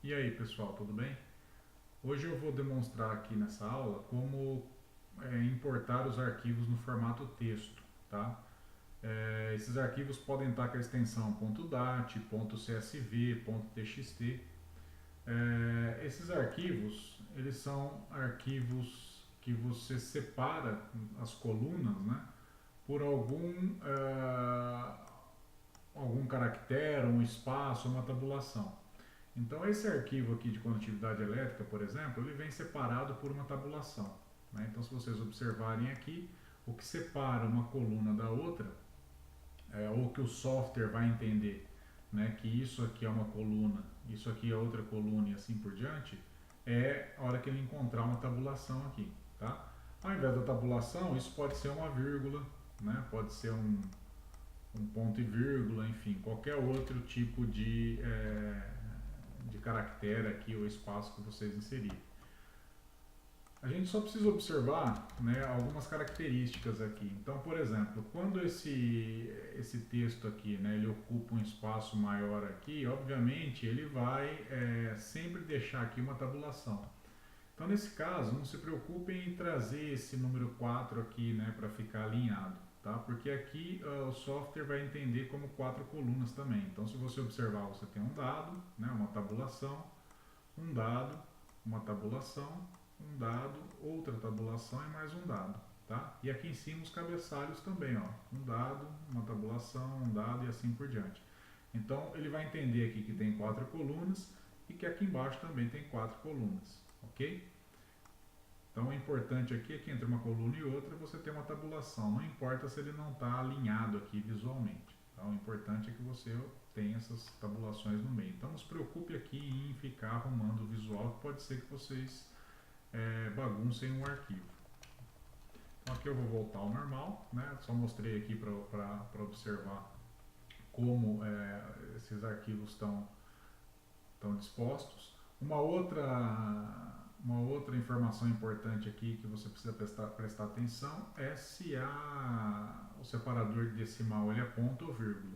E aí pessoal, tudo bem? Hoje eu vou demonstrar aqui nessa aula como importar os arquivos no formato texto, tá? Esses arquivos podem estar com a extensão .dat, .csv, .txt. Esses arquivos, eles são arquivos que você separa as colunas, né, por algum caractere, um espaço, uma tabulação. Então esse arquivo aqui de condutividade elétrica, por exemplo, ele vem separado por uma tabulação, né? Então se vocês observarem aqui, o que separa uma coluna da outra, ou que o software vai entender, né, que isso aqui é uma coluna, isso aqui é outra coluna e assim por diante, é a hora que ele encontrar uma tabulação aqui, tá? Ao invés da tabulação, isso pode ser uma vírgula, né? Pode ser um ponto e vírgula, enfim, qualquer outro tipo de caractere aqui ou espaço que vocês inserirem. A gente só precisa observar, né, algumas características aqui. Então, por exemplo, quando esse texto aqui, né, ele ocupa um espaço maior aqui, obviamente ele vai sempre deixar aqui uma tabulação. Então, nesse caso, não se preocupem em trazer esse número 4 aqui, né, para ficar alinhado, tá? Porque aqui o software vai entender como 4 colunas também. Então, se você observar, você tem um dado, né, uma tabulação, um dado, uma tabulação, um dado, outra tabulação e mais um dado, tá? E aqui em cima os cabeçalhos também, ó, um dado, uma tabulação, um dado e assim por diante. Então, ele vai entender aqui que tem 4 colunas e que aqui embaixo também tem 4 colunas, ok? Então, o importante aqui é que entre uma coluna e outra você tem uma tabulação, não importa se ele não está alinhado aqui visualmente. Então, o importante é que você tenha essas tabulações no meio. Então, não se preocupe aqui em ficar arrumando o visual, que pode ser que vocês baguncem um arquivo. Então, aqui eu vou voltar ao normal, né? Só mostrei aqui para observar como esses arquivos estão dispostos. Uma outra informação importante aqui que você precisa prestar atenção é se o separador de decimal ele é ponto ou vírgula,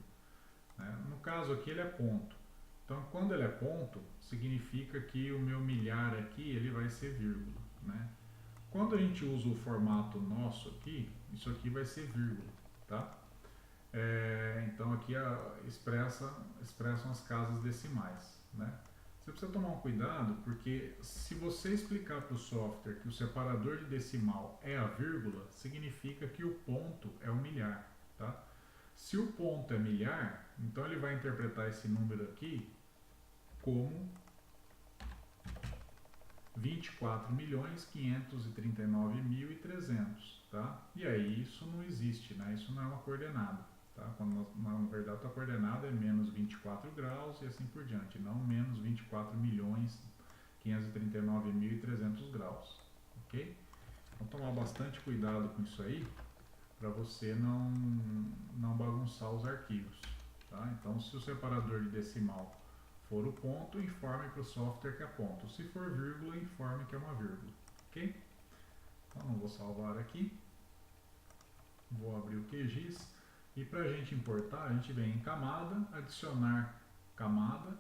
né? No caso aqui ele é ponto. Então, quando ele é ponto, significa que o meu milhar aqui ele vai ser vírgula, né? Quando a gente usa o formato nosso aqui, isso aqui vai ser vírgula, tá? Então aqui expressam as casas decimais, né? Você precisa tomar um cuidado, porque se você explicar para o software que o separador de decimal é a vírgula, significa que o ponto é o milhar, tá? Se o ponto é milhar, então ele vai interpretar esse número aqui como 24.539.300, tá? E aí isso não existe, né? Isso não é uma coordenada, tá? Quando na verdade a coordenada é menos 24 graus e assim por diante, não menos 24.539.300 graus, ok? Então tomar bastante cuidado com isso aí, para você não bagunçar os arquivos, tá? Então se o separador de decimal for o ponto, informe para o software que é ponto. Se for vírgula, informe que é uma vírgula, ok? Então não vou salvar aqui, vou abrir o QGIS e para a gente importar, a gente vem em camada, adicionar camada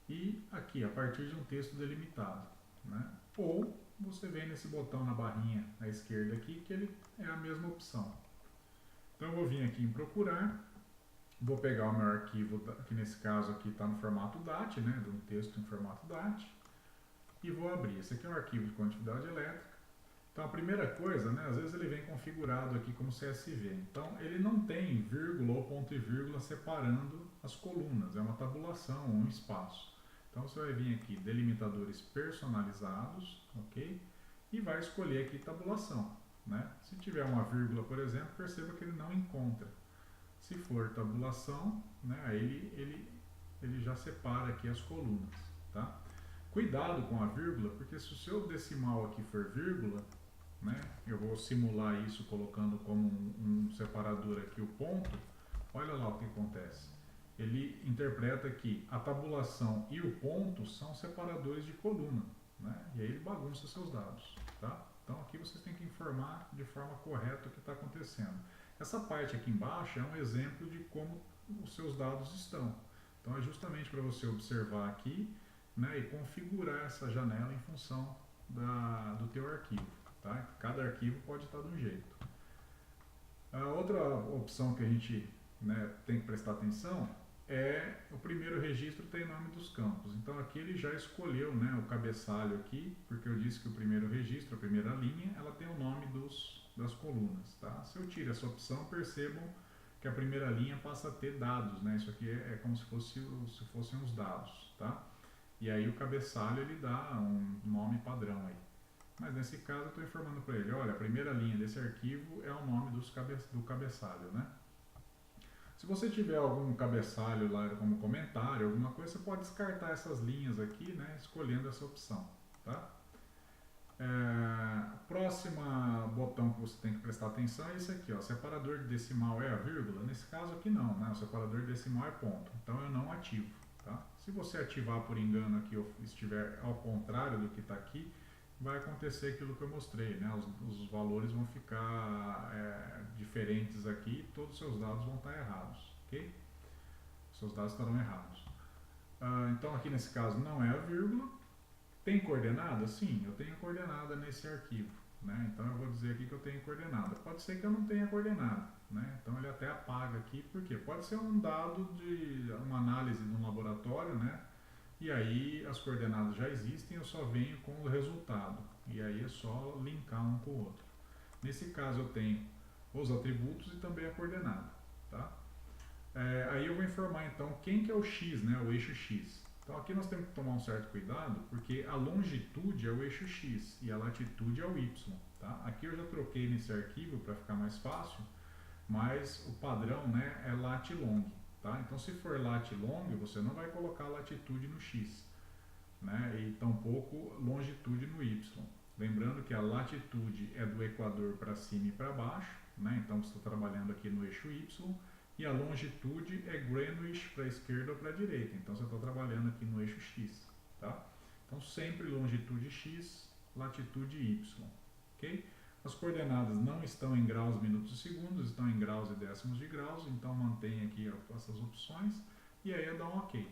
e aqui a partir de um texto delimitado, né? Ou você vem nesse botão na barrinha à esquerda aqui, que ele é a mesma opção. Então eu vou vir aqui em procurar, vou pegar o meu arquivo, que nesse caso aqui está no formato DAT, né, de um texto em formato DAT, e vou abrir. Esse aqui é um arquivo de condutividade elétrica. Então a primeira coisa, né, às vezes ele vem configurado aqui como CSV. Então ele não tem vírgula ou ponto e vírgula separando as colunas, é uma tabulação, um espaço. Então você vai vir aqui, delimitadores personalizados, ok? E vai escolher aqui tabulação, né? Se tiver uma vírgula, por exemplo, perceba que ele não encontra. Se for tabulação, né, aí ele já separa aqui as colunas, tá? Cuidado com a vírgula, porque se o seu decimal aqui for vírgula, né, eu vou simular isso colocando como um separador aqui o ponto, olha lá o que acontece. Ele interpreta que a tabulação e o ponto são separadores de coluna, né, e aí ele bagunça seus dados, tá? Então aqui vocês têm que informar de forma correta o que está acontecendo. Essa parte aqui embaixo é um exemplo de como os seus dados estão. Então é justamente para você observar aqui né, e configurar essa janela em função do teu arquivo. Tá? Cada arquivo pode estar de um jeito. A outra opção que a gente, né, tem que prestar atenção é o primeiro registro tem nome dos campos. Então aqui ele já escolheu, né, o cabeçalho aqui, porque eu disse que o primeiro registro, a primeira linha, ela tem o nome das colunas. Tá? Se eu tiro essa opção, percebam que a primeira linha passa a ter dados, né? Isso aqui é como se fossem os dados, tá? E aí o cabeçalho ele dá um nome padrão aí. Mas nesse caso eu estou informando para ele, olha, a primeira linha desse arquivo é o nome do cabeçalho, né? Se você tiver algum cabeçalho lá como comentário, alguma coisa, você pode descartar essas linhas aqui, né? Escolhendo essa opção, tá? Próxima botão que você tem que prestar atenção é esse aqui, ó, separador de decimal é a vírgula. Nesse caso aqui não, né? O separador de decimal é ponto, então eu não ativo, tá? Se você ativar por engano aqui ou estiver ao contrário do que está aqui, vai acontecer aquilo que eu mostrei, né? Os valores vão ficar diferentes aqui, todos os seus dados vão estar errados, ok? Seus dados estarão errados. Então aqui nesse caso não é a vírgula. Tem coordenada? Sim, eu tenho coordenada nesse arquivo, né? Então eu vou dizer aqui que eu tenho coordenada. Pode ser que eu não tenha coordenada, né? Então ele até apaga aqui, por quê? Pode ser um dado de uma análise de um laboratório, né? E aí as coordenadas já existem, eu só venho com o resultado. E aí é só linkar um com o outro. Nesse caso eu tenho os atributos e também a coordenada, tá? Aí eu vou informar então quem que é o x, né? O eixo x. Então aqui nós temos que tomar um certo cuidado, porque a longitude é o eixo x e a latitude é o y. Tá? Aqui eu já troquei nesse arquivo para ficar mais fácil, mas o padrão, né, é lat-long. Tá? Então se for lat-long, você não vai colocar latitude no x, né, e tampouco longitude no y. Lembrando que a latitude é do equador para cima e para baixo, né, então você está trabalhando aqui no eixo y. E a longitude é Greenwich para a esquerda ou para a direita. Então você está trabalhando aqui no eixo X. Tá? Então sempre longitude X, latitude Y. Okay? As coordenadas não estão em graus, minutos e segundos, estão em graus e décimos de graus. Então mantém aqui essas opções e aí é dar um OK.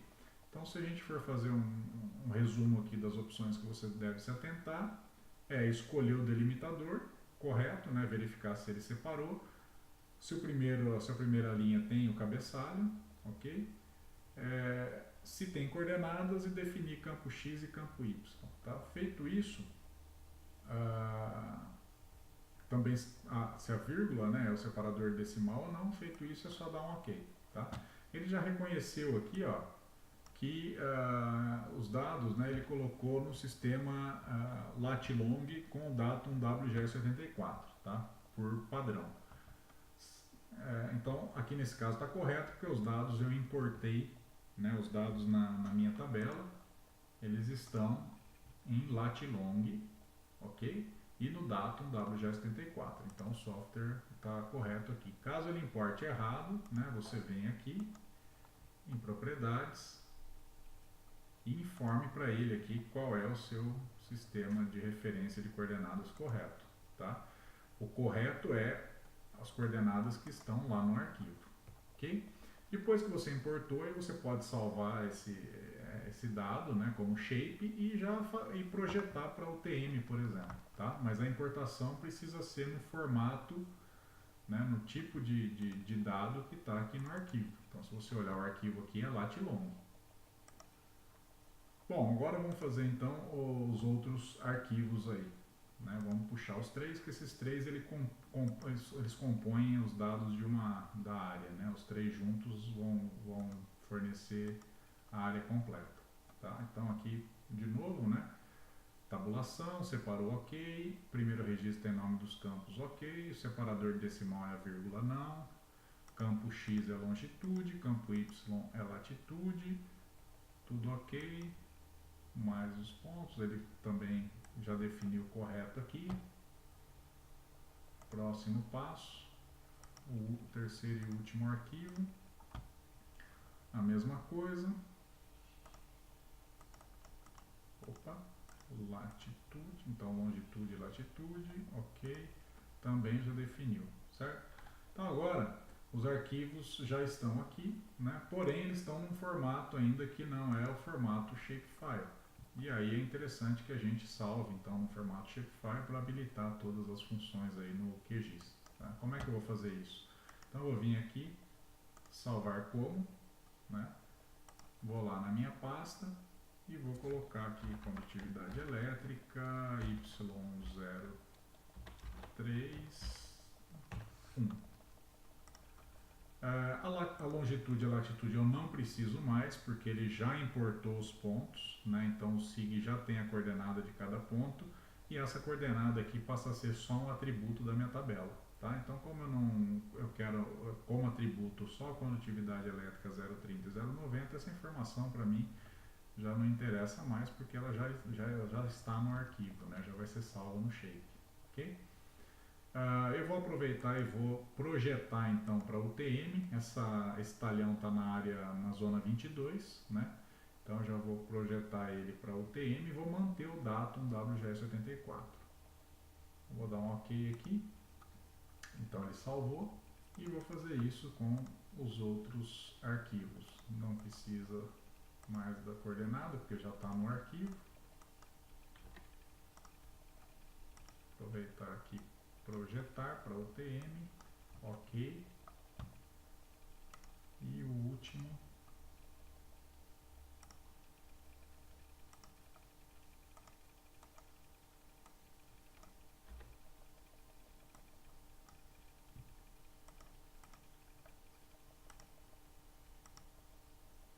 Então se a gente for fazer um resumo aqui das opções que você deve se atentar, é escolher o delimitador correto, né? Verificar se ele separou. Se a primeira linha tem o cabeçalho, ok? Se tem coordenadas e definir campo X e campo Y. Tá? Feito isso, também se a vírgula, né, é o separador decimal ou não, feito isso é só dar um OK. Tá? Ele já reconheceu aqui, ó, que os dados, né, ele colocou no sistema lat-long com o datum WGS84, tá? Por padrão. Então aqui nesse caso está correto, porque os dados eu importei, né, os dados na minha tabela, eles estão em lat-long, ok? E no datum WGS74, então o software está correto aqui. Caso ele importe errado, né, você vem aqui em propriedades e informe para ele aqui qual é o seu sistema de referência de coordenadas correto, tá? O correto é as coordenadas que estão lá no arquivo, ok? Depois que você importou, aí você pode salvar esse dado, né, como shape e projetar para o TM, por exemplo, tá? Mas a importação precisa ser no formato, né, no tipo de dado que está aqui no arquivo. Então, se você olhar o arquivo aqui, é lat-long. Bom, agora vamos fazer então os outros arquivos aí. Né? Vamos puxar os três, que esses três eles compõem os dados da área. Né? Os três juntos vão fornecer a área completa. Tá? Então aqui, de novo, né? Tabulação, separou OK, primeiro registro tem nome dos campos OK, o separador decimal é a vírgula não, campo X é longitude, campo Y é latitude, tudo OK, mais os pontos, ele também já definiu correto aqui. Próximo passo, o terceiro e último arquivo, a mesma coisa. Opa, latitude, então longitude e latitude, ok, também já definiu, certo? Então agora os arquivos já estão aqui, né? Porém eles estão num formato ainda que não é o formato shapefile. E aí é interessante que a gente salve então no formato shapefile para habilitar todas as funções aí no QGIS. Tá? Como é que eu vou fazer isso? Então eu vou vir aqui, salvar como, né? Vou lá na minha pasta e vou colocar aqui condutividade elétrica Y031. A longitude e a latitude eu não preciso mais, porque ele já importou os pontos, né? Então o SIG já tem a coordenada de cada ponto, e essa coordenada aqui passa a ser só um atributo da minha tabela. Tá? Então como eu quero como atributo só a condutividade elétrica 0,30 e 0,90, essa informação para mim já não interessa mais, porque ela já está no arquivo, né? Já vai ser salva no Shape. Ok? Eu vou aproveitar e vou projetar então para o UTM. Esse talhão está na zona 22, né? Então eu já vou projetar ele para o UTM e vou manter o datum WGS84. Vou dar um OK aqui. Então ele salvou e vou fazer isso com os outros arquivos. Não precisa mais da coordenada porque já está no arquivo. Aproveitar aqui, projetar para o UTM, OK. E o último,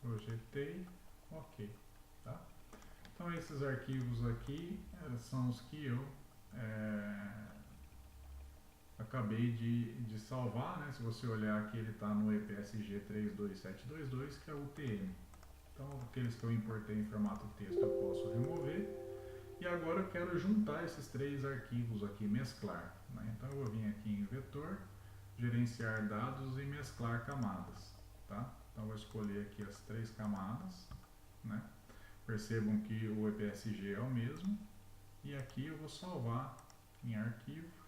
projetei, OK. Tá? Então esses arquivos aqui são os que eu acabei de salvar, né? Se você olhar aqui, ele está no EPSG 32722, que é o UTM. Então aqueles que eu importei em formato texto eu posso remover. E agora eu quero juntar esses três arquivos aqui, mesclar. Né? Então eu vou vir aqui em vetor, gerenciar dados e mesclar camadas. Tá? Então eu vou escolher aqui as três camadas. Né? Percebam que o EPSG é o mesmo. E aqui eu vou salvar em arquivo.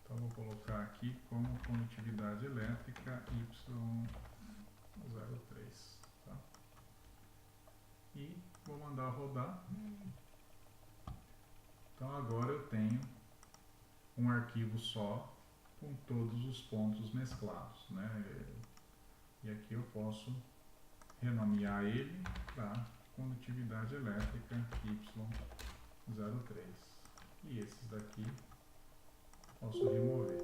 Então vou colocar aqui como condutividade elétrica Y03. Tá? E vou mandar rodar. Então agora eu tenho um arquivo só com todos os pontos mesclados, né? E aqui eu posso renomear ele para condutividade elétrica Y03. E esses daqui posso remover,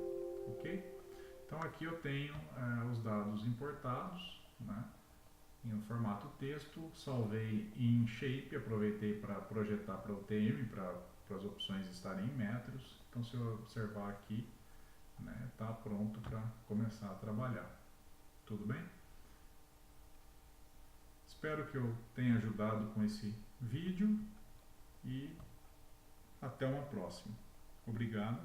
ok? Então aqui eu tenho os dados importados, né? Em um formato texto, salvei em Shape, aproveitei para projetar para o UTM, para as opções estarem em metros. Então se eu observar aqui, está pronto para começar a trabalhar. Tudo bem? Espero que eu tenha ajudado com esse vídeo e até uma próxima. Obrigado.